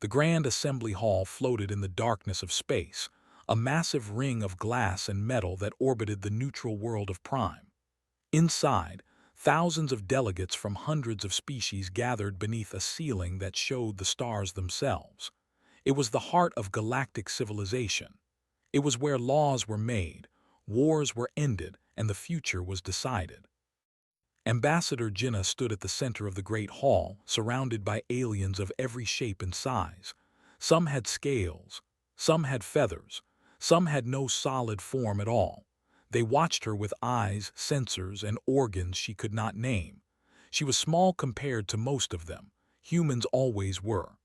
The Grand Assembly Hall floated in the darkness of space, a massive ring of glass and metal that orbited the neutral world of Prime. Inside, thousands of delegates from hundreds of species gathered beneath a ceiling that showed the stars themselves. It was the heart of galactic civilization. It was where laws were made, wars were ended, and the future was decided. Ambassador Jinnah stood at the center of the great hall, surrounded by aliens of every shape and size. Some had scales, some had feathers, some had no solid form at all. They watched her with eyes, sensors, and organs she could not name. She was small compared to most of them. Humans always were.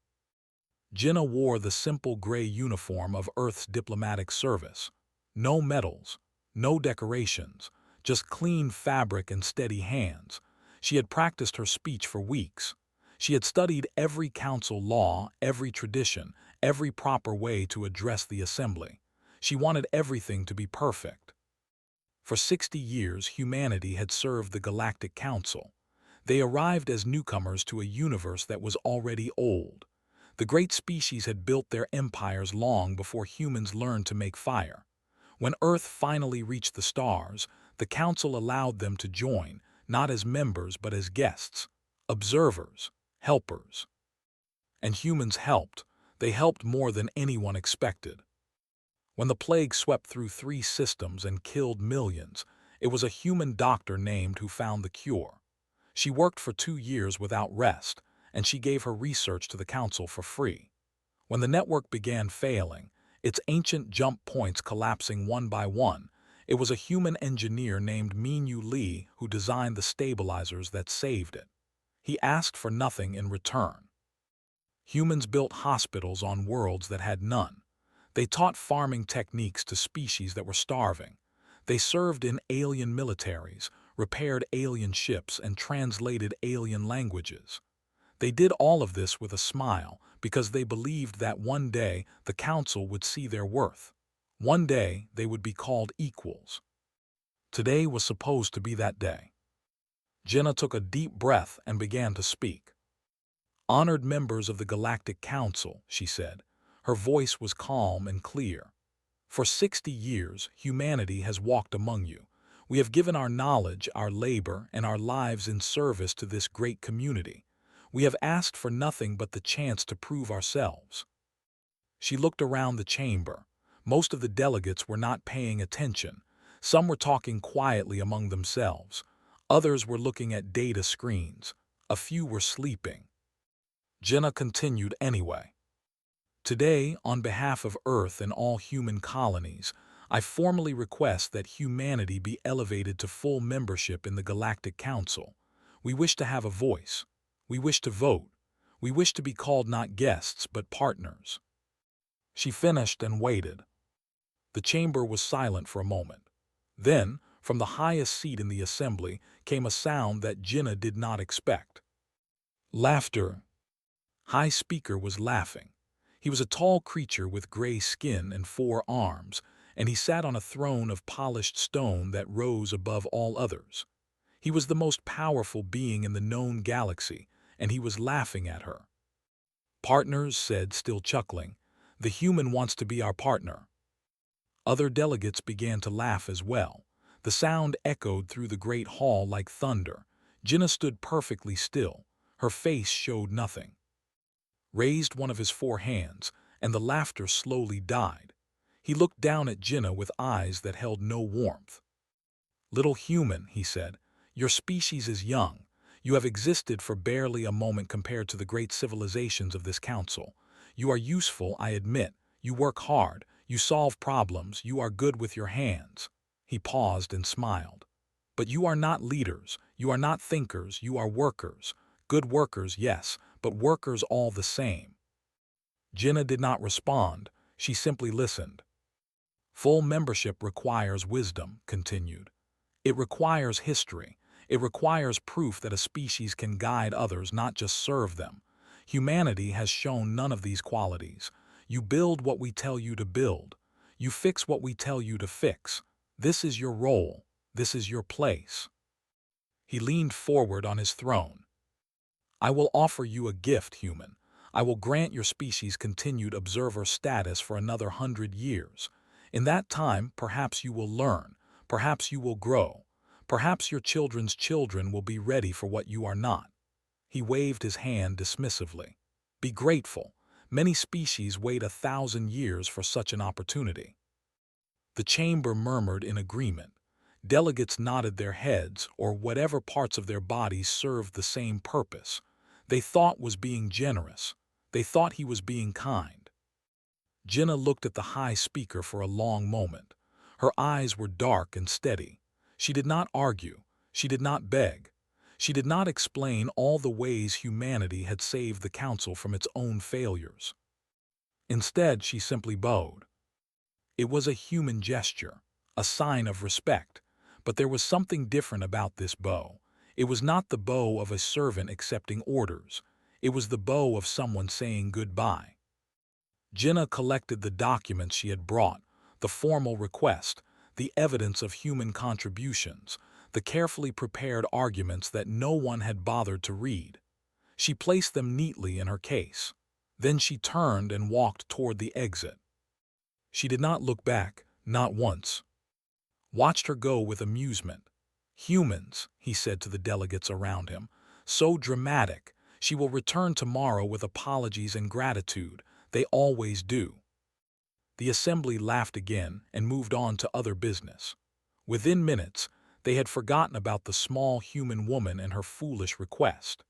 Jinnah wore the simple gray uniform of Earth's diplomatic service. No medals, no decorations, just clean fabric and steady hands. She had practiced her speech for weeks. She had studied every council law, every tradition, every proper way to address the assembly. She wanted everything to be perfect. For 60 years, humanity had served the Galactic Council. They arrived as newcomers to a universe that was already old. The great species had built their empires long before humans learned to make fire. When Earth finally reached the stars, the Council allowed them to join, not as members but as guests, observers, helpers. And humans helped. They helped more than anyone expected. When the plague swept through 3 systems and killed millions, it was a human doctor named who found the cure. She worked for 2 years without rest, and she gave her research to the Council for free. When the network began failing, its ancient jump points collapsing one by one, it was a human engineer named Minyu Li who designed the stabilizers that saved it. He asked for nothing in return. Humans built hospitals on worlds that had none. They taught farming techniques to species that were starving. They served in alien militaries, repaired alien ships, and translated alien languages. They did all of this with a smile because they believed that one day the Council would see their worth. One day they would be called equals. Today was supposed to be that day. Jinnah took a deep breath and began to speak. "Honored members of the Galactic Council," she said. Her voice was calm and clear. "For 60 years, humanity has walked among you. We have given our knowledge, our labor, and our lives in service to this great community. We have asked for nothing but the chance to prove ourselves." She looked around the chamber. Most of the delegates were not paying attention. Some were talking quietly among themselves. Others were looking at data screens. A few were sleeping. Jinnah continued anyway. "Today, on behalf of Earth and all human colonies, I formally request that humanity be elevated to full membership in the Galactic Council. We wish to have a voice. We wish to vote. We wish to be called not guests, but partners." She finished and waited. The chamber was silent for a moment. Then, from the highest seat in the assembly, came a sound that Jinnah did not expect. Laughter. High Speaker was laughing. He was a tall creature with gray skin and 4 arms, and he sat on a throne of polished stone that rose above all others. He was the most powerful being in the known galaxy, and he was laughing at her. "Partners," said, still chuckling, "the human wants to be our partner." Other delegates began to laugh as well. The sound echoed through the great hall like thunder. Jinnah stood perfectly still. Her face showed nothing. Raised one of his 4 hands, and the laughter slowly died. He looked down at Jinnah with eyes that held no warmth. "Little human," he said, "your species is young. You have existed for barely a moment compared to the great civilizations of this council. You are useful, I admit. You work hard. You solve problems. You are good with your hands." He paused and smiled. "But you are not leaders. You are not thinkers. You are workers. Good workers, yes, but workers all the same." Jinnah did not respond. She simply listened. "Full membership requires wisdom," continued. "It requires history. It requires proof that a species can guide others, not just serve them. Humanity has shown none of these qualities. You build what we tell you to build. You fix what we tell you to fix. This is your role. This is your place." He leaned forward on his throne. "I will offer you a gift, human. I will grant your species continued observer status for another 100 years. In that time, perhaps you will learn, perhaps you will grow, perhaps your children's children will be ready for what you are not." He waved his hand dismissively. "Be grateful. Many species wait 1,000 years for such an opportunity." The chamber murmured in agreement. Delegates nodded their heads, or whatever parts of their bodies served the same purpose. They thought was being generous. They thought he was being kind. Jinnah looked at the high speaker for a long moment. Her eyes were dark and steady. She did not argue. She did not beg. She did not explain all the ways humanity had saved the Council from its own failures. Instead, she simply bowed. It was a human gesture, a sign of respect, but there was something different about this bow. It was not the bow of a servant accepting orders. It was the bow of someone saying goodbye. Jinnah collected the documents she had brought, the formal request, the evidence of human contributions, the carefully prepared arguments that no one had bothered to read. She placed them neatly in her case. Then she turned and walked toward the exit. She did not look back, not once. Watched her go with amusement. "Humans," he said to the delegates around him, "so dramatic. She will return tomorrow with apologies and gratitude. They always do." The assembly laughed again and moved on to other business. Within minutes, they had forgotten about the small human woman and her foolish request.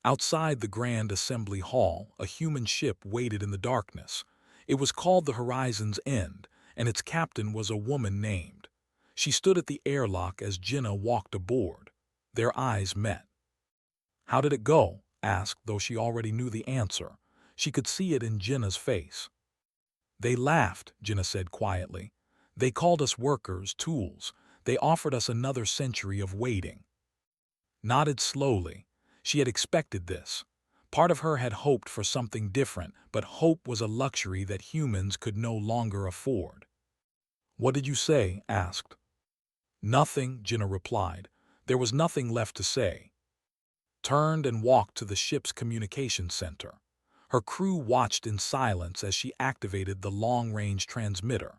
Outside the Grand Assembly Hall, a human ship waited in the darkness. It was called the Horizon's End, and its captain was a woman named. She stood at the airlock as Jinnah walked aboard. Their eyes met. "How did it go?" asked, though she already knew the answer. She could see it in Jinnah's face. "They laughed," Jinnah said quietly. "They called us workers, tools. They offered us another century of waiting." Nodded slowly. She had expected this. Part of her had hoped for something different, but hope was a luxury that humans could no longer afford. "What did you say?" asked. "Nothing," Jinnah replied. There was nothing left to say. Turned and walked to the ship's communication center. Her crew watched in silence as she activated the long-range transmitter.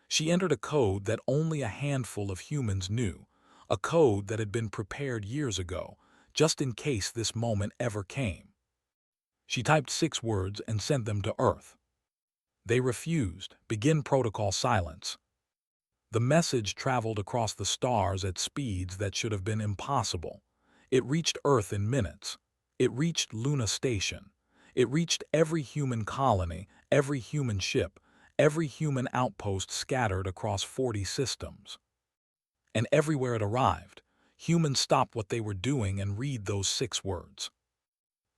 She entered a code that only a handful of humans knew, a code that had been prepared years ago, just in case this moment ever came. She typed 6 words and sent them to Earth. They refused. "Begin protocol silence." The message traveled across the stars at speeds that should have been impossible. It reached Earth in minutes. It reached Luna Station. It reached every human colony, every human ship, every human outpost scattered across 40 systems. And everywhere it arrived, humans stopped what they were doing and read those 6 words.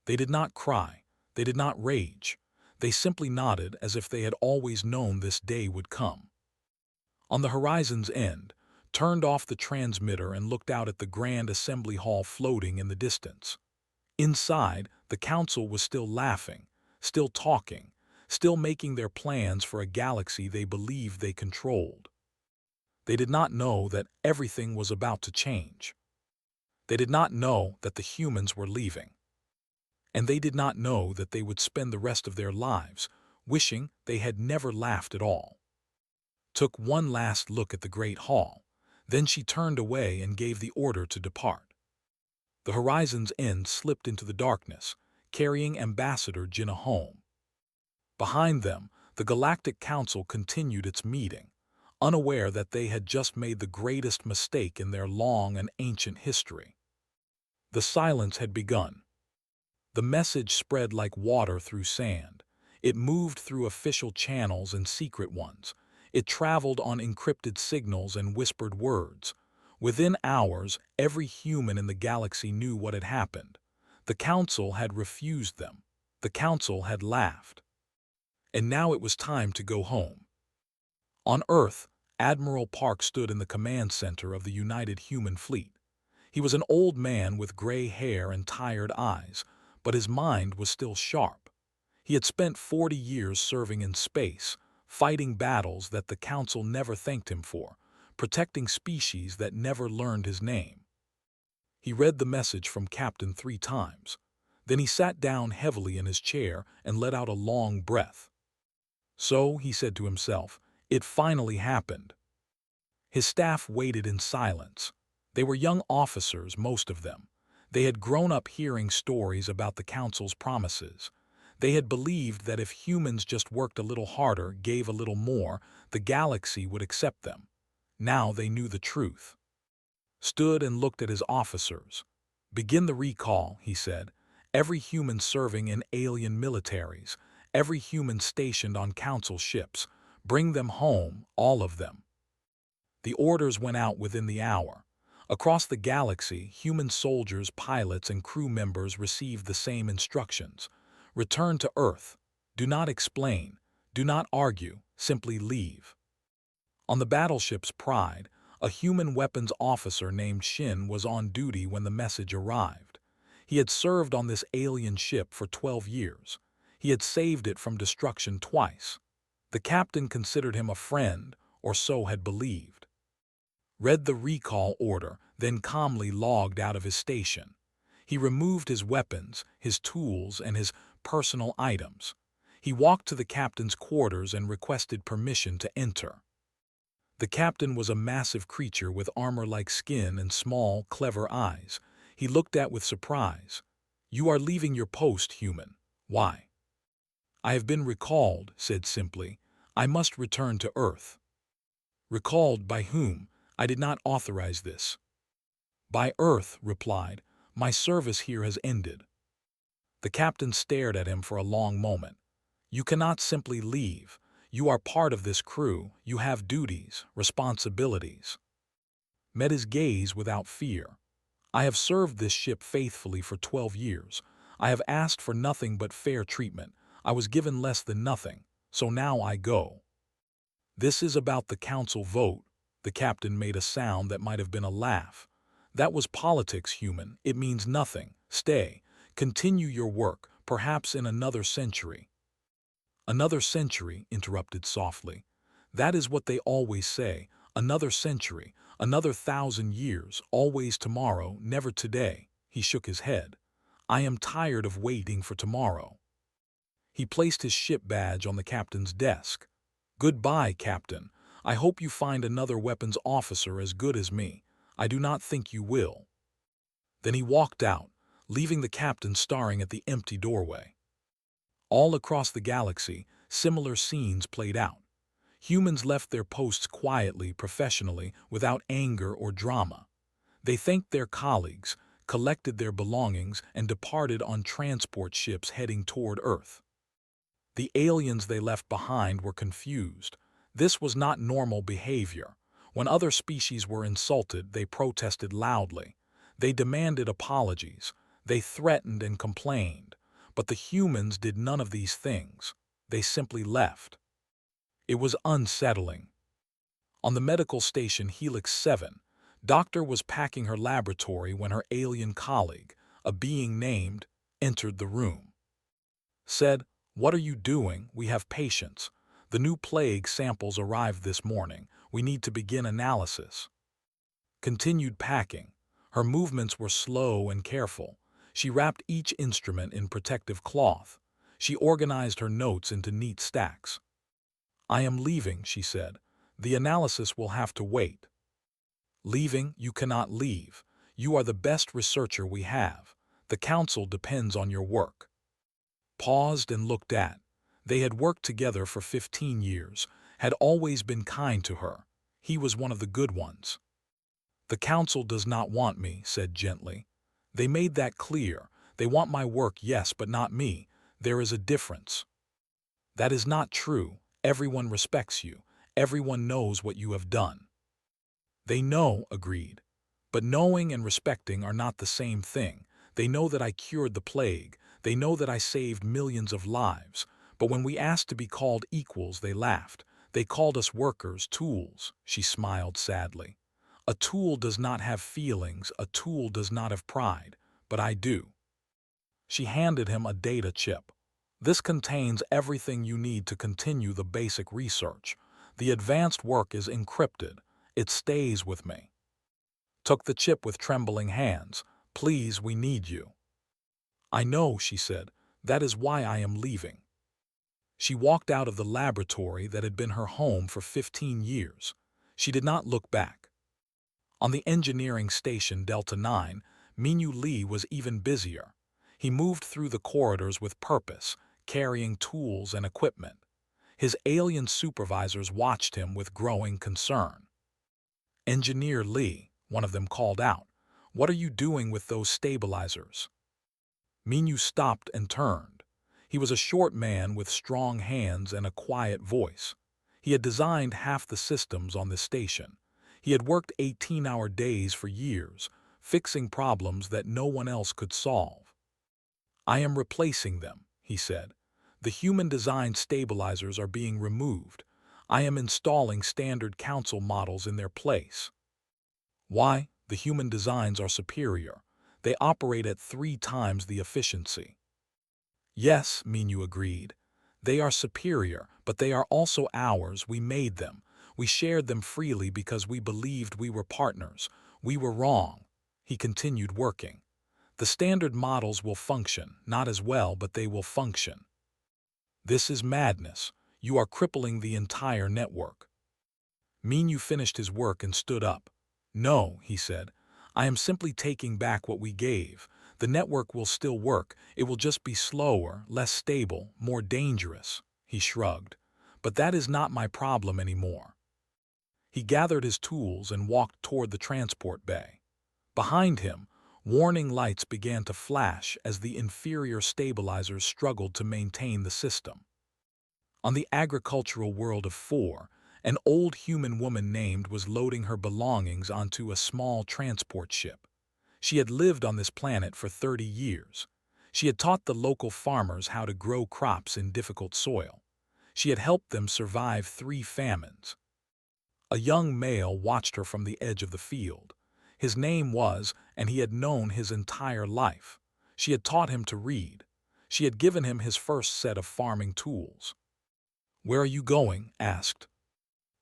They did not cry. They did not rage. They simply nodded as if they had always known this day would come. On the Horizon's End, turned off the transmitter and looked out at the Grand Assembly Hall floating in the distance. Inside, the Council was still laughing, still talking, still making their plans for a galaxy they believed they controlled. They did not know that everything was about to change. They did not know that the humans were leaving. And they did not know that they would spend the rest of their lives wishing they had never laughed at all. Took one last look at the Great Hall. Then she turned away and gave the order to depart. The Horizon's End slipped into the darkness, carrying Ambassador Jinnah home. Behind them, the Galactic Council continued its meeting, unaware that they had just made the greatest mistake in their long and ancient history. The silence had begun. The message spread like water through sand. It moved through official channels and secret ones. It traveled on encrypted signals and whispered words. Within hours, every human in the galaxy knew what had happened. The Council had refused them. The Council had laughed. And now it was time to go home. On Earth, Admiral Park stood in the command center of the United Human Fleet. He was an old man with gray hair and tired eyes, but his mind was still sharp. He had spent 40 years serving in space, fighting battles that the Council never thanked him for, protecting species that never learned his name. He read the message from Captain 3 times. Then he sat down heavily in his chair and let out a long breath. So, he said to himself, it finally happened. His staff waited in silence. They were young officers, most of them. They had grown up hearing stories about the Council's promises. They had believed that if humans just worked a little harder, gave a little more, the galaxy would accept them. Now they knew the truth. Stood and looked at his officers. Begin the recall, he said. Every human serving in alien militaries, every human stationed on Council ships, bring them home, all of them. The orders went out within the hour. Across the galaxy, human soldiers, pilots, and crew members received the same instructions. Return to Earth. Do not explain. Do not argue. Simply leave. On the battleship's Pride, a human weapons officer named Shin was on duty when the message arrived. He had served on this alien ship for 12 years. He had saved it from destruction twice. The captain considered him a friend, or so had believed. Read the recall order, then calmly logged out of his station. He removed his weapons, his tools, and his personal items. He walked to the captain's quarters and requested permission to enter. The captain was a massive creature with armor-like skin and small, clever eyes. He looked at with surprise. You are leaving your post, human. Why? I have been recalled, said simply. I must return to Earth. Recalled by whom? I did not authorize this. By Earth, replied. My service here has ended. The captain stared at him for a long moment. You cannot simply leave. You are part of this crew. You have duties, responsibilities. Met his gaze without fear. I have served this ship faithfully for 12 years. I have asked for nothing but fair treatment. I was given less than nothing, so now I go. This is about the council vote. The captain made a sound that might have been a laugh. That was politics, human. It means nothing. Stay. Continue your work, perhaps in another century. Another century, interrupted softly. That is what they always say. Another century, another 1,000 years, always tomorrow, never today. He shook his head. I am tired of waiting for tomorrow. He placed his ship badge on the captain's desk. Goodbye, Captain. I hope you find another weapons officer as good as me. I do not think you will. Then he walked out, leaving the captain staring at the empty doorway. All across the galaxy, similar scenes played out. Humans left their posts quietly, professionally, without anger or drama. They thanked their colleagues, collected their belongings, and departed on transport ships heading toward Earth. The aliens they left behind were confused. This was not normal behavior. When other species were insulted, they protested loudly. They demanded apologies. They threatened and complained. But the humans did none of these things. They simply left. It was unsettling. On the medical station Helix 7, Doctor was packing her laboratory when her alien colleague, a being named, entered the room. Said, "What are you doing? We have patients. The new plague samples arrived this morning. We need to begin analysis." Continued packing. Her movements were slow and careful. She wrapped each instrument in protective cloth. She organized her notes into neat stacks. I am leaving, she said. The analysis will have to wait. Leaving? You cannot leave. You are the best researcher we have. The council depends on your work. Paused and looked at. They had worked together for 15 years, had always been kind to her. He was one of the good ones. The council does not want me, said gently. They made that clear. They want my work, yes, but not me. There is a difference. That is not true. Everyone respects you. Everyone knows what you have done. They know, agreed. But knowing and respecting are not the same thing. They know that I cured the plague. They know that I saved millions of lives. But when we asked to be called equals, they laughed. They called us workers, tools. She smiled sadly. A tool does not have feelings. A tool does not have pride. But I do. She handed him a data chip. This contains everything you need to continue the basic research. The advanced work is encrypted. It stays with me. Took the chip with trembling hands. Please, we need you. I know, she said. That is why I am leaving. She walked out of the laboratory that had been her home for 15 years. She did not look back. On the engineering station Delta 9, Minyu Lee was even busier. He moved through the corridors with purpose, carrying tools and equipment. His alien supervisors watched him with growing concern. Engineer Lee, one of them called out, "What are you doing with those stabilizers?" Minyu stopped and turned. He was a short man with strong hands and a quiet voice. He had designed half the systems on the station. He had worked 18-hour days for years, fixing problems that no one else could solve. "I am replacing them," he said. "The human-designed stabilizers are being removed. I am installing standard council models in their place." Why? The human designs are superior. They operate at 3 times the efficiency. Yes, Minyu agreed. They are superior, but they are also ours. We made them. We shared them freely because we believed we were partners. We were wrong. He continued working. The standard models will function, not as well, but they will function. This is madness. You are crippling the entire network. Minyu finished his work and stood up. "No," he said. "I am simply taking back what we gave. The network will still work. It will just be slower, less stable, more dangerous." He shrugged. "But that is not my problem anymore." He gathered his tools and walked toward the transport bay. Behind him, warning lights began to flash as the inferior stabilizers struggled to maintain the system. On the agricultural world of 4, an old human woman named was loading her belongings onto a small transport ship. She had lived on this planet for 30 years. She had taught the local farmers how to grow crops in difficult soil. She had helped them survive 3 famines. A young male watched her from the edge of the field. His name was, and he had known his entire life. She had taught him to read. She had given him his first set of farming tools. "Where are you going?" asked.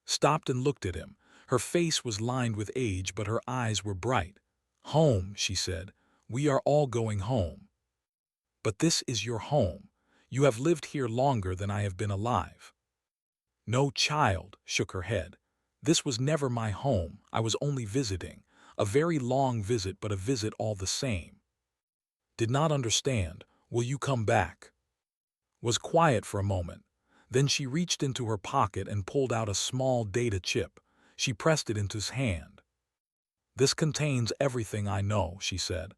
Stopped and looked at him. Her face was lined with age, but her eyes were bright. "Home," she said. "We are all going home." "But this is your home. You have lived here longer than I have been alive." "No, child," shook her head. "This was never my home. I was only visiting. A very long visit, but a visit all the same." Did not understand. "Will you come back?" Was quiet for a moment. Then she reached into her pocket and pulled out a small data chip. She pressed it into his hand. "This contains everything I know," she said.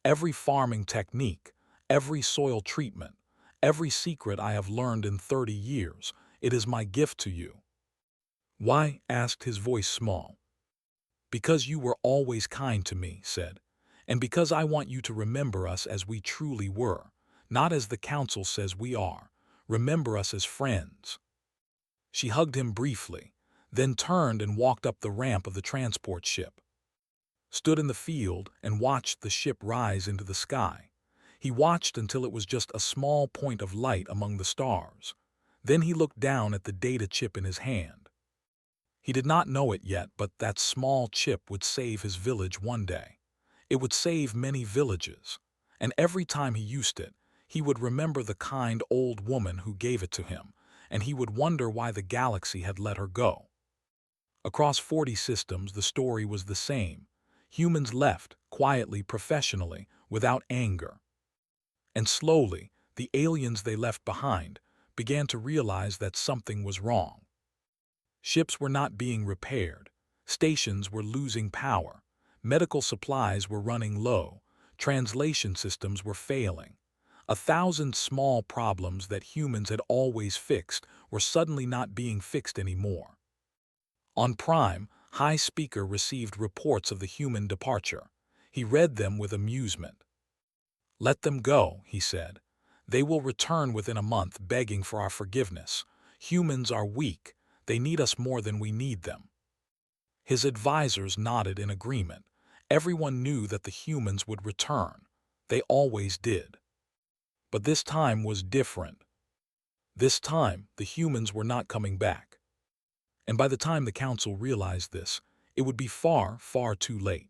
"Every farming technique, every soil treatment, every secret I have learned in 30 years. It is my gift to you." "Why?" asked, his voice small. "Because you were always kind to me," said. "And because I want you to remember us as we truly were, not as the council says we are. Remember us as friends." She hugged him briefly, then turned and walked up the ramp of the transport ship. Stood in the field and watched the ship rise into the sky. He watched until it was just a small point of light among the stars. Then he looked down at the data chip in his hand. He did not know it yet, but that small chip would save his village one day. It would save many villages. And every time he used it, he would remember the kind old woman who gave it to him, and he would wonder why the galaxy had let her go. Across 40 systems, the story was the same. Humans left, quietly, professionally, without anger. And slowly, the aliens they left behind began to realize that something was wrong. Ships were not being repaired. Stations were losing power. Medical supplies were running low. Translation systems were failing. 1,000 small problems that humans had always fixed were suddenly not being fixed anymore. On Prime, High Speaker received reports of the human departure. He read them with amusement. "Let them go," he said. "They will return within a month begging for our forgiveness. Humans are weak. They need us more than we need them." His advisors nodded in agreement. Everyone knew that the humans would return. They always did. But this time was different. This time, the humans were not coming back. And by the time the council realized this, it would be far, far too late.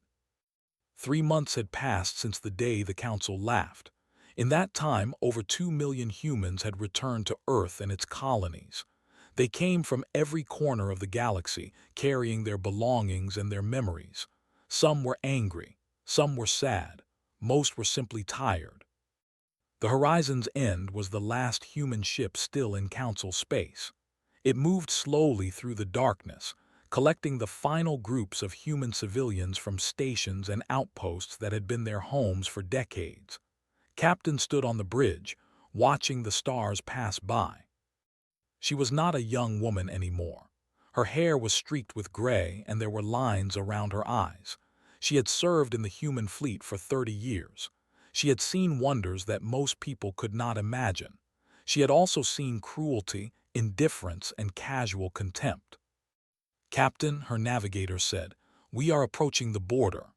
3 months had passed since the day the council laughed. In that time, over 2 million humans had returned to Earth and its colonies. They came from every corner of the galaxy, carrying their belongings and their memories. Some were angry, some were sad, most were simply tired. The Horizon's End was the last human ship still in Council space. It moved slowly through the darkness, collecting the final groups of human civilians from stations and outposts that had been their homes for decades. Captain stood on the bridge, watching the stars pass by. She was not a young woman anymore. Her hair was streaked with gray and there were lines around her eyes. She had served in the human fleet for 30 years. She had seen wonders that most people could not imagine. She had also seen cruelty, indifference, and casual contempt. "Captain," her navigator said, "we are approaching the border."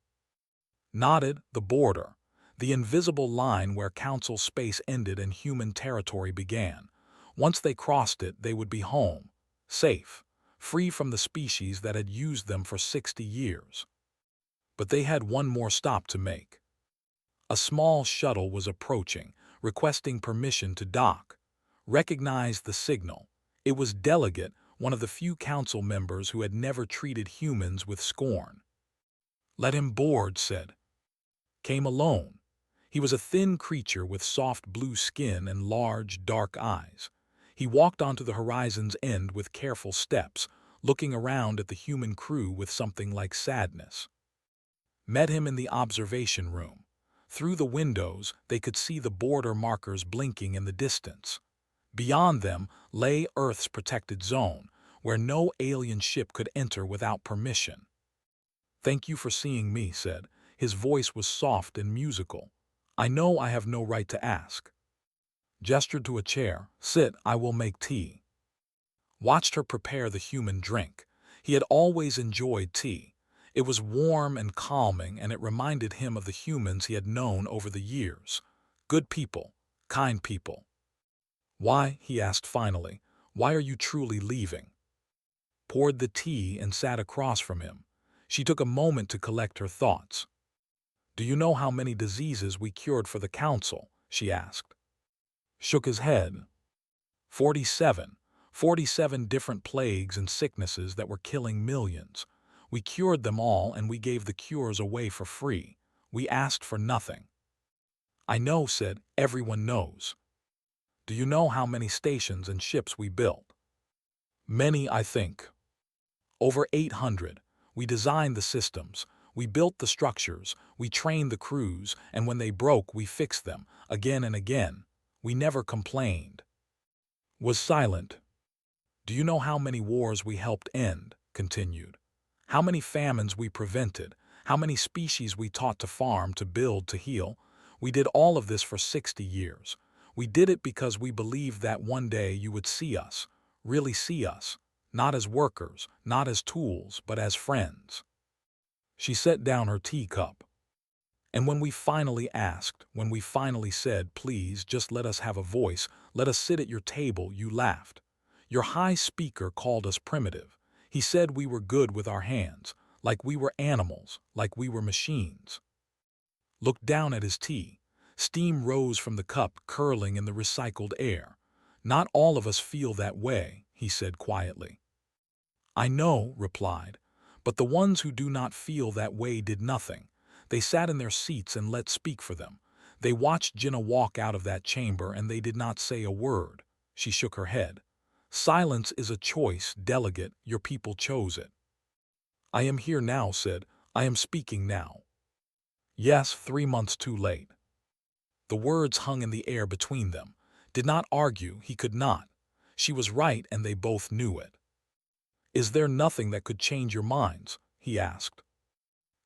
Nodded, the border, the invisible line where Council space ended and human territory began. Once they crossed it, they would be home, safe, free from the species that had used them for 60 years. But they had one more stop to make. A small shuttle was approaching, requesting permission to dock. Recognized the signal. It was Delegate, one of the few council members who had never treated humans with scorn. "Let him board," said. Came alone. He was a thin creature with soft blue skin and large, dark eyes. He walked onto the Horizon's End with careful steps, looking around at the human crew with something like sadness. Met him in the observation room. Through the windows, they could see the border markers blinking in the distance. Beyond them lay Earth's protected zone, where no alien ship could enter without permission. "Thank you for seeing me," said. His voice was soft and musical. "I know I have no right to ask." Gestured to a chair. "Sit, I will make tea." Watched her prepare the human drink. He had always enjoyed tea. It was warm and calming, and it reminded him of the humans he had known over the years. Good people, kind people. "Why," he asked finally, "why are you truly leaving?" Poured the tea and sat across from him. She took a moment to collect her thoughts. "Do you know how many diseases we cured for the Council?" she asked. Shook his head. 47. 47 different plagues and sicknesses that were killing millions. We cured them all and we gave the cures away for free. We asked for nothing. "I know," said. "Everyone knows." "Do you know how many stations and ships we built?" "Many, I think." "Over 800. We designed the systems. We built the structures. We trained the crews, and when they broke, we fixed them, again and again. We never complained." Was silent. "Do you know how many wars we helped end?" continued. "How many famines we prevented? How many species we taught to farm, to build, to heal? We did all of this for 60 years. We did it because we believed that one day you would see us, really see us, not as workers, not as tools, but as friends." She set down her teacup. "And when we finally asked, when we finally said, 'Please, just let us have a voice, let us sit at your table,' you laughed. Your high speaker called us primitive. He said we were good with our hands, like we were animals, like we were machines." Looked down at his tea. Steam rose from the cup, curling in the recycled air. "Not all of us feel that way," he said quietly. "I know," replied. "But the ones who do not feel that way did nothing. They sat in their seats and let speak for them. They watched Jinnah walk out of that chamber and they did not say a word." She shook her head. "Silence is a choice, Delegate. Your people chose it." "I am here now," said. "I am speaking now." "Yes, 3 months too late." The words hung in the air between them. Did not argue, he could not. She was right and they both knew it. "Is there nothing that could change your minds?" he asked.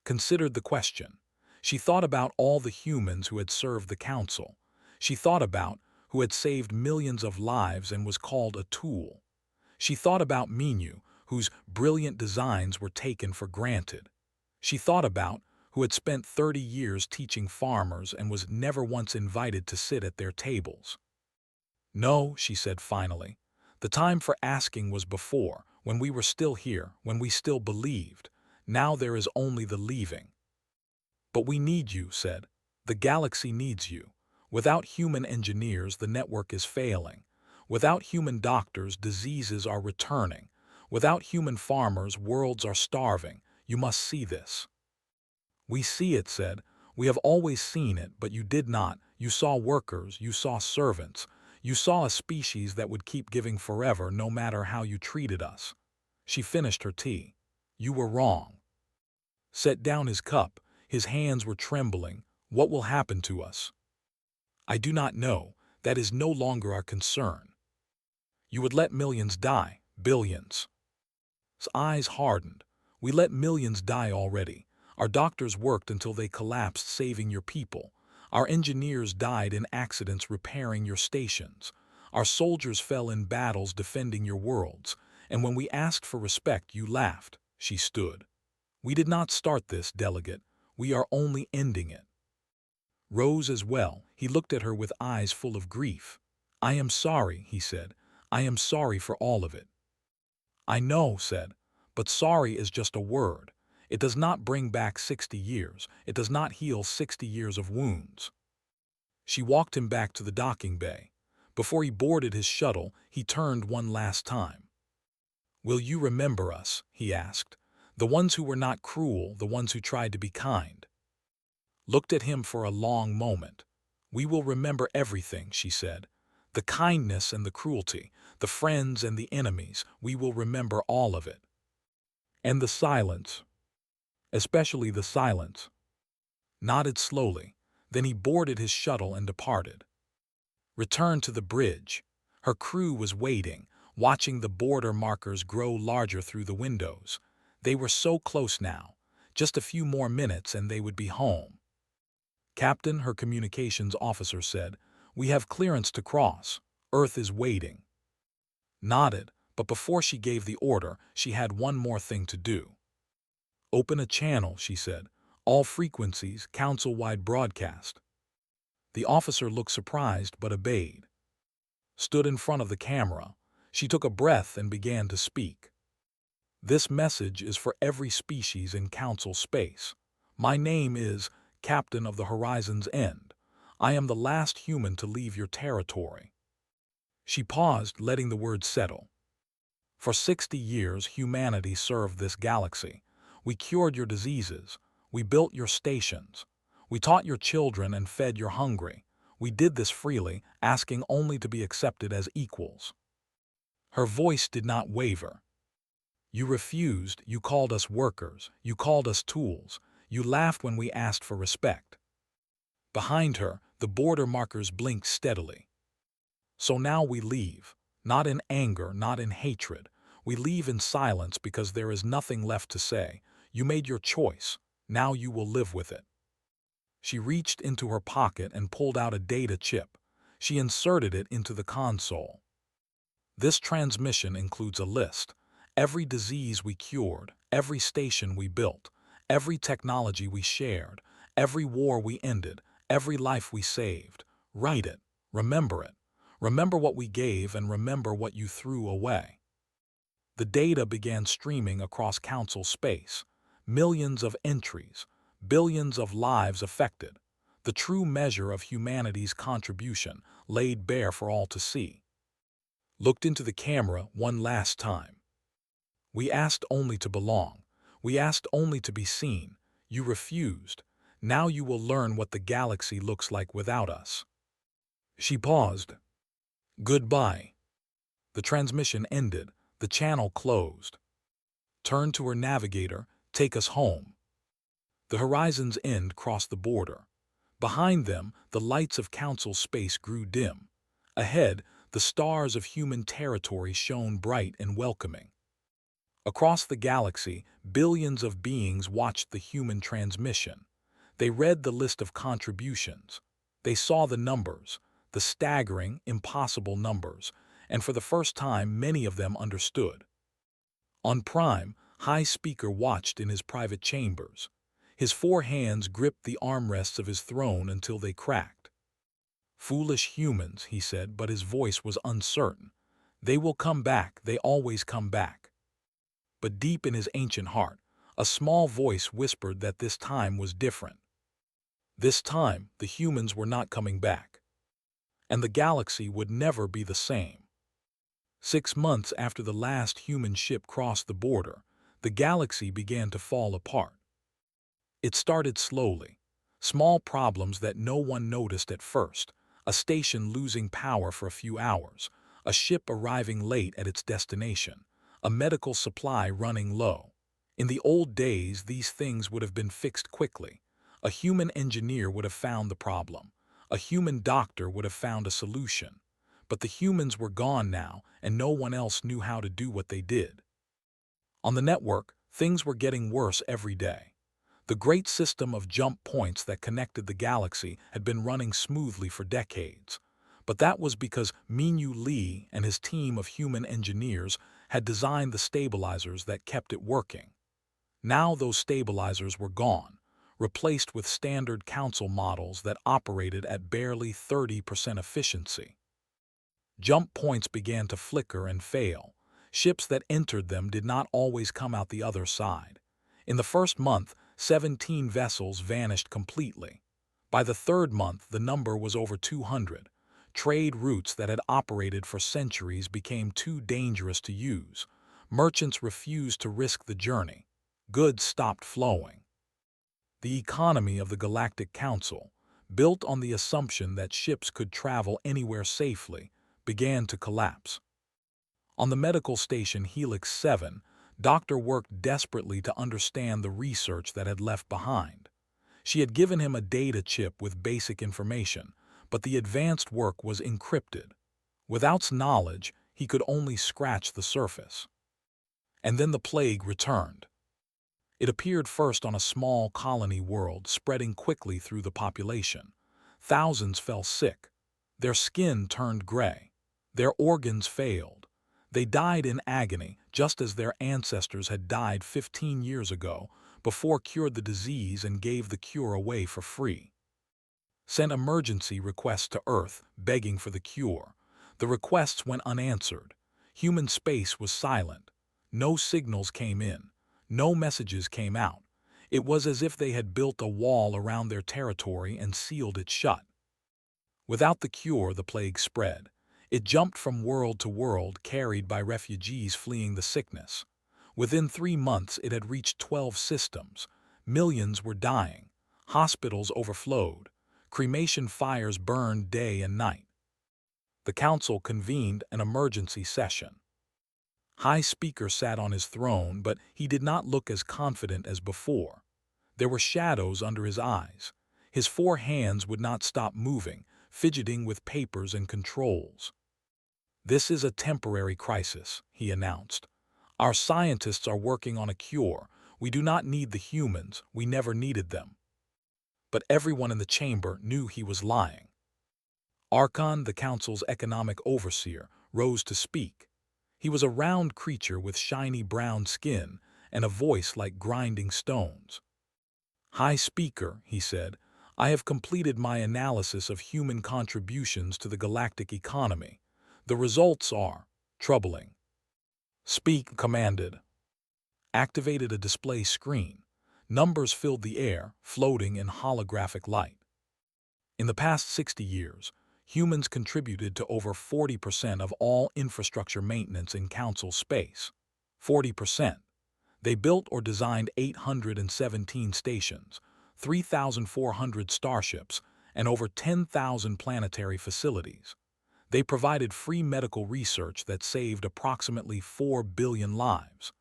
Considered the question. She thought about all the humans who had served the Council. She thought about who had saved millions of lives and was called a tool. She thought about Minu, whose brilliant designs were taken for granted. She thought about who had spent 30 years teaching farmers and was never once invited to sit at their tables. "No," she said finally. "The time for asking was before, when we were still here, when we still believed. Now there is only the leaving." "But we need you," said. "The galaxy needs you. Without human engineers, the network is failing. Without human doctors, diseases are returning. Without human farmers, worlds are starving. You must see this." "We see it," said. "We have always seen it, but you did not. You saw workers, you saw servants. You saw a species that would keep giving forever no matter how you treated us." She finished her tea. "You were wrong." Set down his cup. His hands were trembling. "What will happen to us?" "I do not know. That is no longer our concern." "You would let millions die, billions." His eyes hardened. "We let millions die already. Our doctors worked until they collapsed saving your people. Our engineers died in accidents repairing your stations. Our soldiers fell in battles defending your worlds. And when we asked for respect, you laughed." She stood. "We did not start this, delegate. We are only ending it." Rose as well. He looked at her with eyes full of grief. "I am sorry," he said. "I am sorry for all of it." "I know," said, "but sorry is just a word. It does not bring back 60 years. It does not heal 60 years of wounds." She walked him back to the docking bay. Before he boarded his shuttle, he turned one last time. "Will you remember us?" he asked. "The ones who were not cruel, the ones who tried to be kind." Looked at him for a long moment. "We will remember everything," she said. "The kindness and the cruelty, the friends and the enemies, we will remember all of it. And the silence. Especially the silence." Nodded slowly. Then he boarded his shuttle and departed. Returned to the bridge. Her crew was waiting, watching the border markers grow larger through the windows. They were so close now. Just a few more minutes and they would be home. "Captain," her communications officer said, "we have clearance to cross. Earth is waiting." Nodded, but before she gave the order, she had one more thing to do. "Open a channel," she said. "All frequencies, council-wide broadcast." The officer looked surprised but obeyed. Stood in front of the camera. She took a breath and began to speak. "This message is for every species in council space. My name is Captain of the Horizon's End. I am the last human to leave your territory." She paused, letting the words settle. "For 60 years, humanity served this galaxy. We cured your diseases. We built your stations. We taught your children and fed your hungry. We did this freely, asking only to be accepted as equals." Her voice did not waver. "You refused, you called us workers, you called us tools, you laughed when we asked for respect." Behind her, the border markers blinked steadily. "So now we leave. Not in anger, not in hatred. We leave in silence because there is nothing left to say. You made your choice. Now you will live with it." She reached into her pocket and pulled out a data chip. She inserted it into the console. "This transmission includes a list. Every disease we cured, every station we built, every technology we shared, every war we ended, every life we saved. Write it. Remember it. Remember what we gave and remember what you threw away." The data began streaming across council space. Millions of entries, billions of lives affected. The true measure of humanity's contribution laid bare for all to see. Looked into the camera one last time. "We asked only to belong. We asked only to be seen. You refused. Now you will learn what the galaxy looks like without us." She paused. "Goodbye." The transmission ended. The channel closed. Turned to her navigator. "Take us home." The Horizon's End crossed the border. Behind them, the lights of council space grew dim. Ahead, the stars of human territory shone bright and welcoming. Across the galaxy, billions of beings watched the human transmission. They read the list of contributions. They saw the numbers, the staggering, impossible numbers, and for the first time many of them understood. On Prime, High Speaker watched in his private chambers. His 4 hands gripped the armrests of his throne until they cracked. "Foolish humans," he said, but his voice was uncertain. "They will come back, they always come back." But deep in his ancient heart, a small voice whispered that this time was different. This time, the humans were not coming back. and the galaxy would never be the same. 6 months after the last human ship crossed the border, the galaxy began to fall apart. It started slowly. Small problems that no one noticed at first, a station losing power for a few hours, a ship arriving late at its destination, a medical supply running low. In the old days, these things would have been fixed quickly. A human engineer would have found the problem. A human doctor would have found a solution. But the humans were gone now, and no one else knew how to do what they did. On the network, things were getting worse every day. The great system of jump points that connected the galaxy had been running smoothly for decades. But that was because Minyu Li and his team of human engineers had designed the stabilizers that kept it working. Now those stabilizers were gone, replaced with standard council models that operated at barely 30% efficiency. Jump points began to flicker and fail. Ships that entered them did not always come out the other side. In the first month, 17 vessels vanished completely. By the third month, the number was over 200. Trade routes that had operated for centuries became too dangerous to use. Merchants refused to risk the journey. Goods stopped flowing. The economy of the Galactic Council, built on the assumption that ships could travel anywhere safely, began to collapse. On the medical station Helix 7, Doctor worked desperately to understand the research that had left behind. She had given him a data chip with basic information, but the advanced work was encrypted. Without knowledge, he could only scratch the surface. And then the plague returned. It appeared first on a small colony world, spreading quickly through the population. Thousands fell sick. Their skin turned gray. Their organs failed. They died in agony, just as their ancestors had died 15 years ago, before cured the disease and gave the cure away for free. Sent emergency requests to Earth, begging for the cure. The requests went unanswered. Human space was silent. No signals came in. No messages came out. It was as if they had built a wall around their territory and sealed it shut. Without the cure, the plague spread. It jumped from world to world, carried by refugees fleeing the sickness. Within 3 months, it had reached 12 systems. Millions were dying. Hospitals overflowed. Cremation fires burned day and night. The council convened an emergency session. High Speaker sat on his throne, but he did not look as confident as before. There were shadows under his eyes. His 4 hands would not stop moving, fidgeting with papers and controls. "This is a temporary crisis," he announced. "Our scientists are working on a cure. We do not need the humans. We never needed them." But everyone in the chamber knew he was lying. Archon, the council's economic overseer, rose to speak. He was a round creature with shiny brown skin and a voice like grinding stones. "High Speaker," he said, "I have completed my analysis of human contributions to the galactic economy. The results are troubling." "Speak," commanded. Activated a display screen. Numbers filled the air, floating in holographic light. In the past 60 years, humans contributed to over 40% of all infrastructure maintenance in Council space. 40%. They built or designed 817 stations, 3,400 starships, and over 10,000 planetary facilities. They provided free medical research that saved approximately 4 billion lives.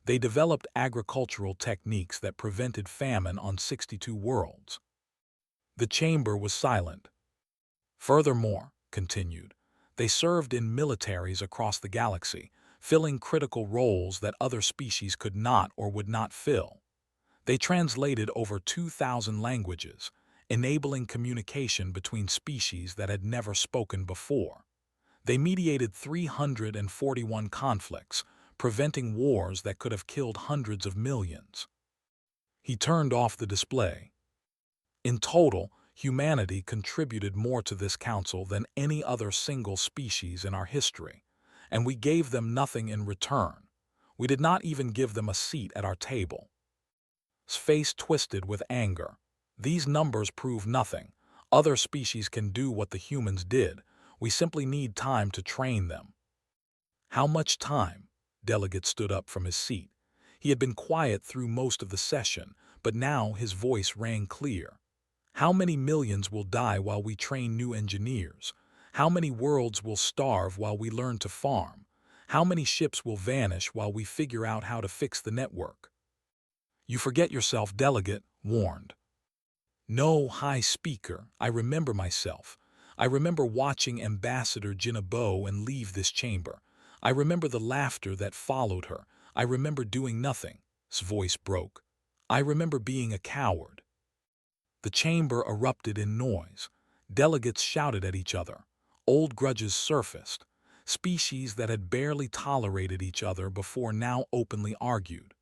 They developed agricultural techniques that prevented famine on 62 worlds. The chamber was silent. Furthermore, continued, they served in militaries across the galaxy, filling critical roles that other species could not or would not fill. They translated over 2,000 languages, enabling communication between species that had never spoken before. They mediated 341 conflicts, preventing wars that could have killed hundreds of millions. He turned off the display. In total, humanity contributed more to this council than any other single species in our history, and we gave them nothing in return. We did not even give them a seat at our table. His face twisted with anger. These numbers prove nothing. Other species can do what the humans did. We simply need time to train them." "How much time?" Delegate stood up from his seat. He had been quiet through most of the session, but now his voice rang clear. "How many millions will die while we train new engineers? How many worlds will starve while we learn to farm? How many ships will vanish while we figure out how to fix the network?" "You forget yourself," Delegate warned. "No, High Speaker, I remember myself. I remember watching Ambassador Jinabo and leave this chamber. I remember the laughter that followed her. I remember doing nothing." His voice broke. "I remember being a coward." The chamber erupted in noise. Delegates shouted at each other. Old grudges surfaced. Species that had barely tolerated each other before now openly argued.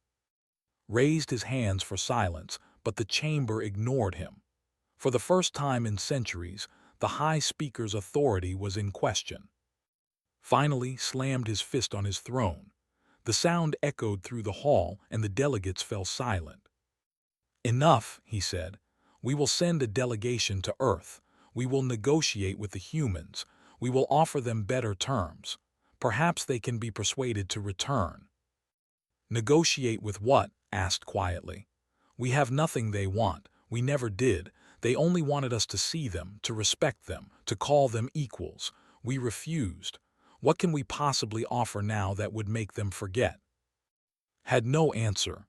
Raised his hands for silence, but the chamber ignored him. For the first time in centuries, the High Speaker's authority was in question. Finally slammed his fist on his throne. The sound echoed through the hall, and the delegates fell silent. "Enough," he said. "We will send a delegation to Earth. We will negotiate with the humans. We will offer them better terms. Perhaps they can be persuaded to return." "Negotiate with what?" asked quietly. "We have nothing they want. We never did. They only wanted us to see them, to respect them, to call them equals. We refused. What can we possibly offer now that would make them forget?" Had no answer.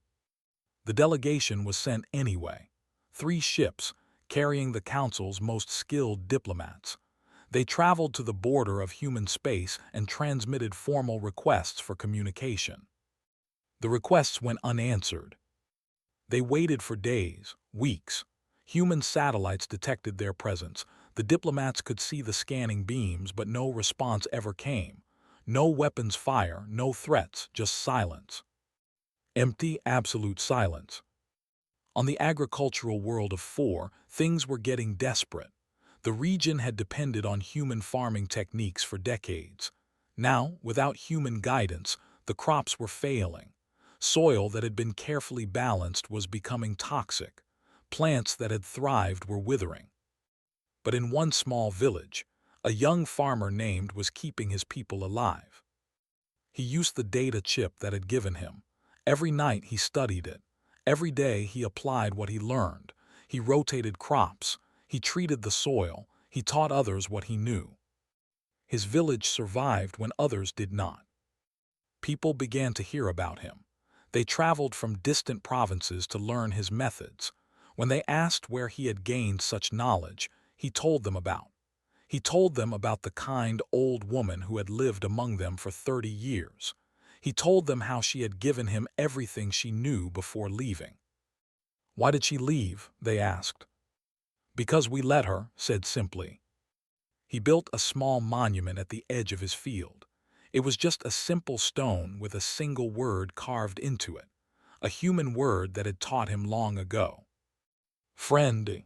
The delegation was sent anyway. 3 ships, carrying the Council's most skilled diplomats. They traveled to the border of human space and transmitted formal requests for communication. The requests went unanswered. They waited for days, weeks. Human satellites detected their presence. The diplomats could see the scanning beams, but no response ever came. No weapons fire, no threats, just silence. Empty, absolute silence. On the agricultural world of 4, things were getting desperate. The region had depended on human farming techniques for decades. Now, without human guidance, the crops were failing. Soil that had been carefully balanced was becoming toxic. Plants that had thrived were withering. But in one small village, a young farmer named was keeping his people alive. He used the data chip that had given him. Every night he studied it. Every day he applied what he learned. He rotated crops. He treated the soil. He taught others what he knew. His village survived when others did not. People began to hear about him. They traveled from distant provinces to learn his methods. When they asked where he had gained such knowledge, he told them about. He told them about the kind old woman who had lived among them for 30 years. He told them how she had given him everything she knew before leaving. "Why did she leave?" they asked. "Because we let her," said simply. He built a small monument at the edge of his field. It was just a simple stone with a single word carved into it, a human word that had taught him long ago. "Friend."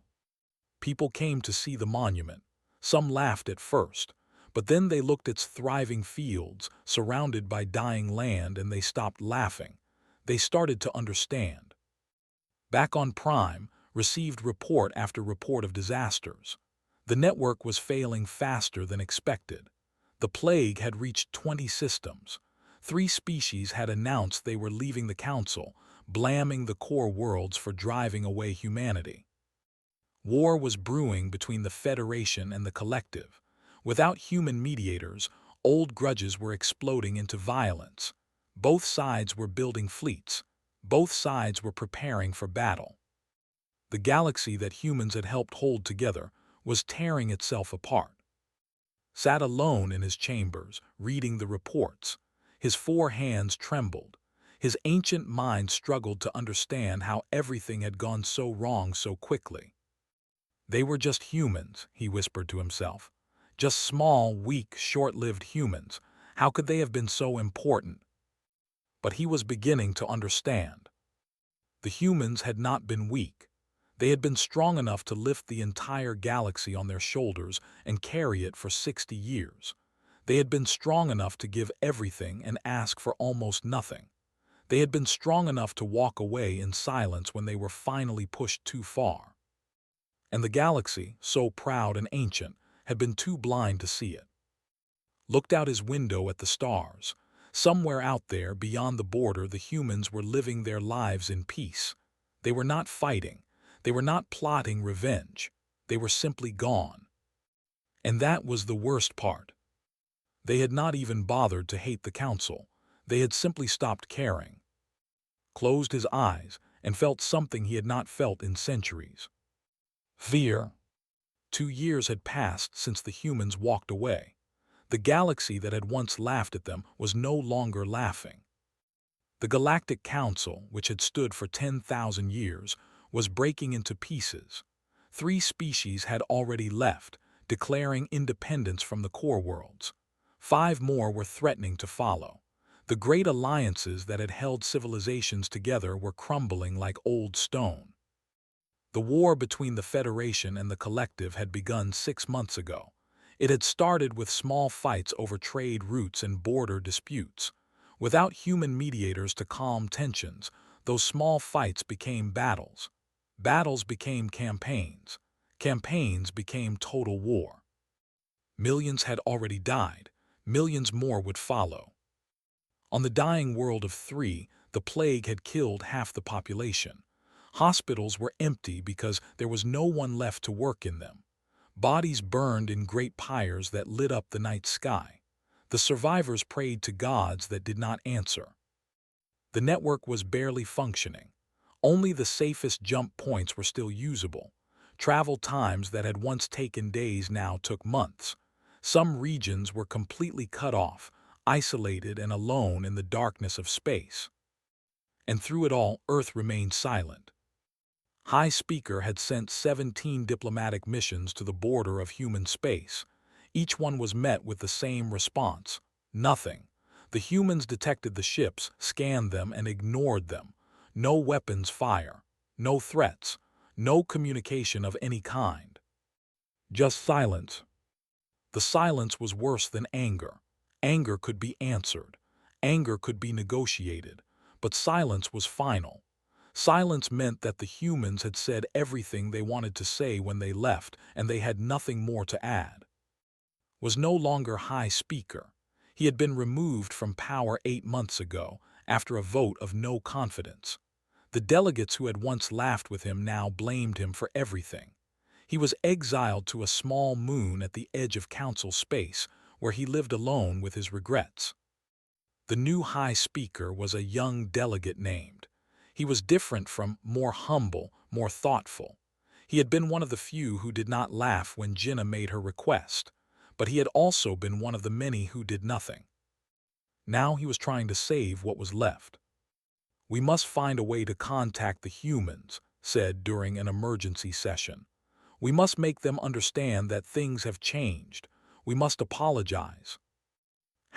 People came to see the monument. Some laughed at first, but then they looked at its thriving fields, surrounded by dying land, and they stopped laughing. They started to understand. Back on Prime, received report after report of disasters. The network was failing faster than expected. The plague had reached 20 systems. 3 species had announced they were leaving the Council, blaming the core worlds for driving away humanity. War was brewing between the Federation and the Collective. Without human mediators, old grudges were exploding into violence. Both sides were building fleets. Both sides were preparing for battle. The galaxy that humans had helped hold together was tearing itself apart. Sat alone in his chambers, reading the reports. His 4 hands trembled. His ancient mind struggled to understand how everything had gone so wrong so quickly. They were just humans, he whispered to himself. Just small, weak, short-lived humans. How could they have been so important? But he was beginning to understand. The humans had not been weak. They had been strong enough to lift the entire galaxy on their shoulders and carry it for 60 years. They had been strong enough to give everything and ask for almost nothing. They had been strong enough to walk away in silence when they were finally pushed too far. And the galaxy, so proud and ancient, had been too blind to see it. looked out his window at the stars. Somewhere out there, beyond the border, the humans were living their lives in peace. They were not fighting. They were not plotting revenge. They were simply gone. And that was the worst part. They had not even bothered to hate the council. They had simply stopped caring. Closed his eyes and felt something he had not felt in centuries. Fear. 2 years had passed since the humans walked away. The galaxy that had once laughed at them was no longer laughing. The Galactic Council, which had stood for 10,000 years, was breaking into pieces. 3 species had already left, declaring independence from the core worlds. 5 more were threatening to follow. The great alliances that had held civilizations together were crumbling like old stone. The war between the Federation and the Collective had begun 6 months ago. It had started with small fights over trade routes and border disputes. Without human mediators to calm tensions, those small fights became battles. Battles became campaigns. Campaigns became total war. Millions had already died. Millions more would follow. On the dying world of 3, the plague had killed half the population. Hospitals were empty because there was no one left to work in them. Bodies burned in great pyres that lit up the night sky. The survivors prayed to gods that did not answer. The network was barely functioning. Only the safest jump points were still usable. Travel times that had once taken days now took months. Some regions were completely cut off, isolated and alone in the darkness of space. And through it all, Earth remained silent. High Speaker had sent 17 diplomatic missions to the border of human space. Each one was met with the same response: nothing. The humans detected the ships, scanned them, and ignored them. No weapons fire, no threats, no communication of any kind. Just silence. The silence was worse than anger. Anger could be answered. Anger could be negotiated. But silence was final. Silence meant that the humans had said everything they wanted to say when they left, and they had nothing more to add. Was no longer High Speaker. He had been removed from power 8 months ago, after a vote of no confidence. The delegates who had once laughed with him now blamed him for everything. He was exiled to a small moon at the edge of council space, where he lived alone with his regrets. The new High Speaker was a young delegate named. He was different from, more humble, more thoughtful. He had been one of the few who did not laugh when Jinnah made her request, but he had also been one of the many who did nothing. Now he was trying to save what was left. "We must find a way to contact the humans," said during an emergency session. "We must make them understand that things have changed. We must apologize."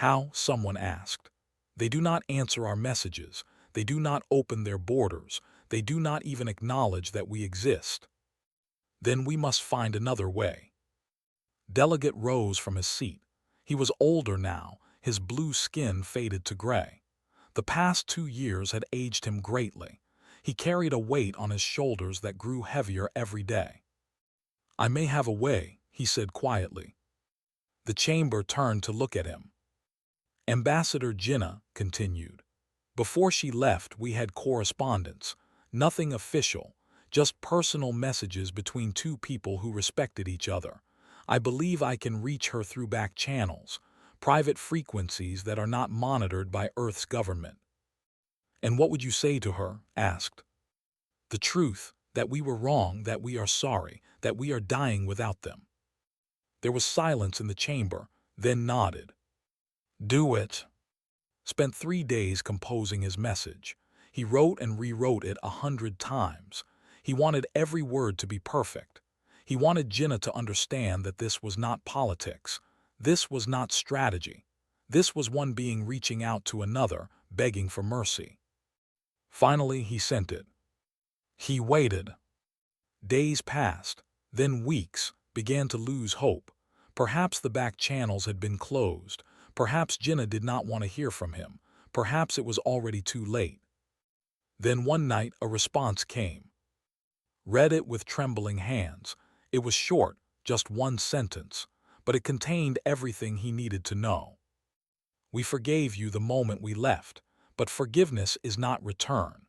"How?" someone asked. "They do not answer our messages. They do not open their borders. They do not even acknowledge that we exist." "Then we must find another way." Delegate rose from his seat. He was older now, his blue skin faded to gray. The past 2 years had aged him greatly. He carried a weight on his shoulders that grew heavier every day. "I may have a way," he said quietly. The chamber turned to look at him. Ambassador Jinnah continued. "Before she left, we had correspondence. Nothing official, just personal messages between 2 people who respected each other. I believe I can reach her through back channels, private frequencies that are not monitored by Earth's government." "And what would you say to her?" asked. "The truth, that we were wrong, that we are sorry, that we are dying without them." There was silence in the chamber, then nodded. "Do it." Spent 3 days composing his message. He wrote and rewrote it 100 times. He wanted every word to be perfect. He wanted Jinnah to understand that this was not politics. This was not strategy. This was one being reaching out to another, begging for mercy. Finally, he sent it. He waited. Days passed, then weeks, began to lose hope. Perhaps the back channels had been closed. Perhaps Jinnah did not want to hear from him. Perhaps it was already too late. Then one night a response came. Read it with trembling hands. It was short, just 1 sentence. but it contained everything he needed to know. We forgave you the moment we left, but forgiveness is not return.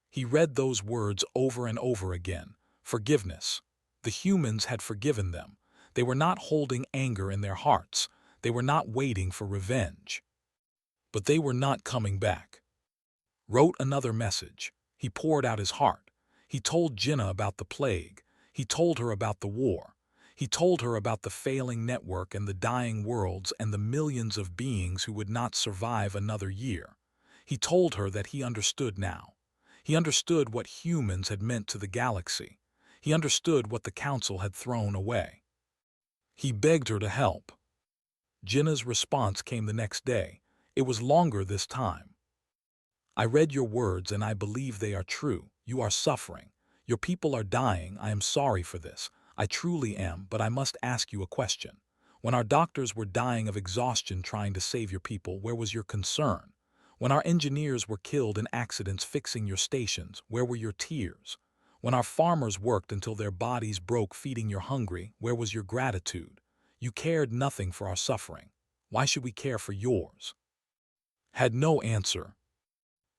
He read those words over and over again. Forgiveness. The humans had forgiven them. They were not holding anger in their hearts. They were not waiting for revenge. But they were not coming back. Wrote another message. He poured out his heart. He told Jinnah about the plague. He told her about the war. He told her about the failing network and the dying worlds and the millions of beings who would not survive another year. He told her that he understood now. He understood what humans had meant to the galaxy. He understood what the Council had thrown away. He begged her to help. Jinnah's response came the next day. It was longer this time. I read your words and I believe they are true. You are suffering. Your people are dying. I am sorry for this. I truly am, but I must ask you a question. When our doctors were dying of exhaustion trying to save your people, where was your concern? When our engineers were killed in accidents fixing your stations, where were your tears? When our farmers worked until their bodies broke feeding your hungry, where was your gratitude? You cared nothing for our suffering. Why should we care for yours? Had no answer.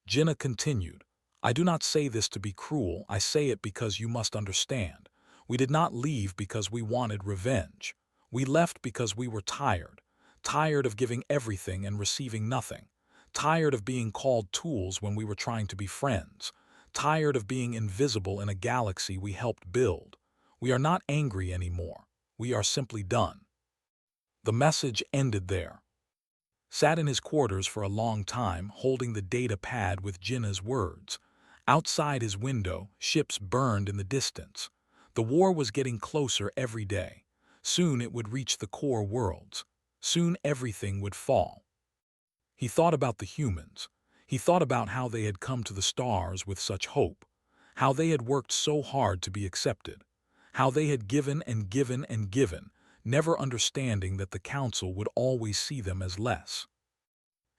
Jinnah continued, I do not say this to be cruel, I say it because you must understand. We did not leave because we wanted revenge. We left because we were tired. Tired of giving everything and receiving nothing. Tired of being called tools when we were trying to be friends. Tired of being invisible in a galaxy we helped build. We are not angry anymore. We are simply done. The message ended there. Sat in his quarters for a long time, holding the data pad with Jinnah's words. Outside his window, ships burned in the distance. The war was getting closer every day. Soon it would reach the core worlds. Soon everything would fall. He thought about the humans. He thought about how they had come to the stars with such hope. How they had worked so hard to be accepted. How they had given and given and given, never understanding that the Council would always see them as less.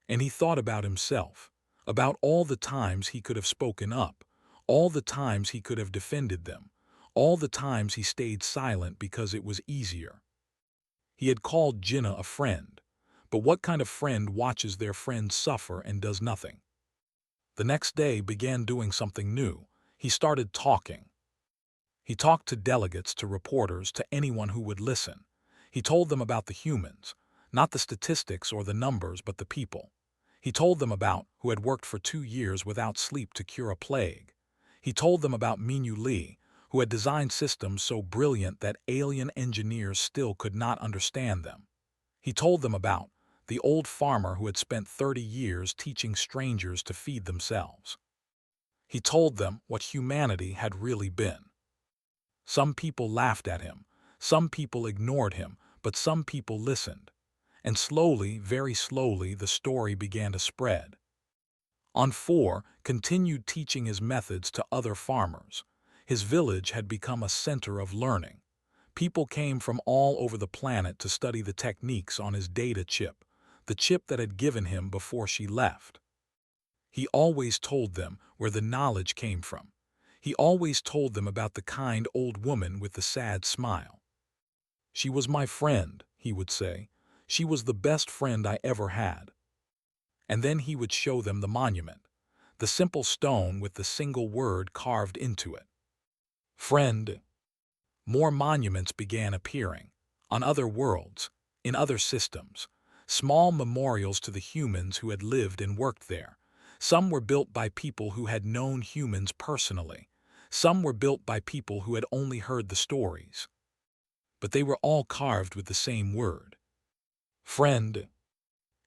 And he thought about himself, about all the times he could have spoken up, all the times he could have defended them, all the times he stayed silent because it was easier. He had called Jinnah a friend, but what kind of friend watches their friend suffer and does nothing? The next day began doing something new. He started talking. He talked to delegates, to reporters, to anyone who would listen. He told them about the humans, not the statistics or the numbers, but the people. He told them about who had worked for 2 years without sleep to cure a plague. He told them about Minyu Li, who had designed systems so brilliant that alien engineers still could not understand them. He told them about the old farmer who had spent 30 years teaching strangers to feed themselves. He told them what humanity had really been. Some people laughed at him, some people ignored him, but some people listened. And slowly, very slowly, the story began to spread. On 4, continued teaching his methods to other farmers. His village had become a center of learning. People came from all over the planet to study the techniques on his data chip, the chip that had given him before she left. He always told them where the knowledge came from. He always told them about the kind old woman with the sad smile. She was my friend, he would say. She was the best friend I ever had. And then he would show them the monument, the simple stone with the single word carved into it. Friend. More monuments began appearing, on other worlds, in other systems, small memorials to the humans who had lived and worked there. Some were built by people who had known humans personally. Some were built by people who had only heard the stories. But they were all carved with the same word. Friend.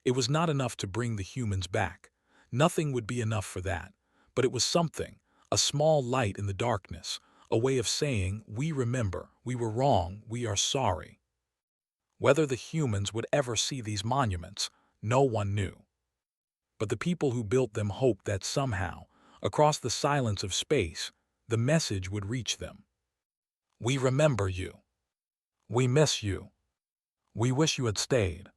It was not enough to bring the humans back. Nothing would be enough for that. But it was something, a small light in the darkness, a way of saying, we remember, we were wrong, we are sorry. Whether the humans would ever see these monuments, no one knew. But the people who built them hoped that somehow, across the silence of space, the message would reach them. We remember you. We miss you. We wish you had stayed.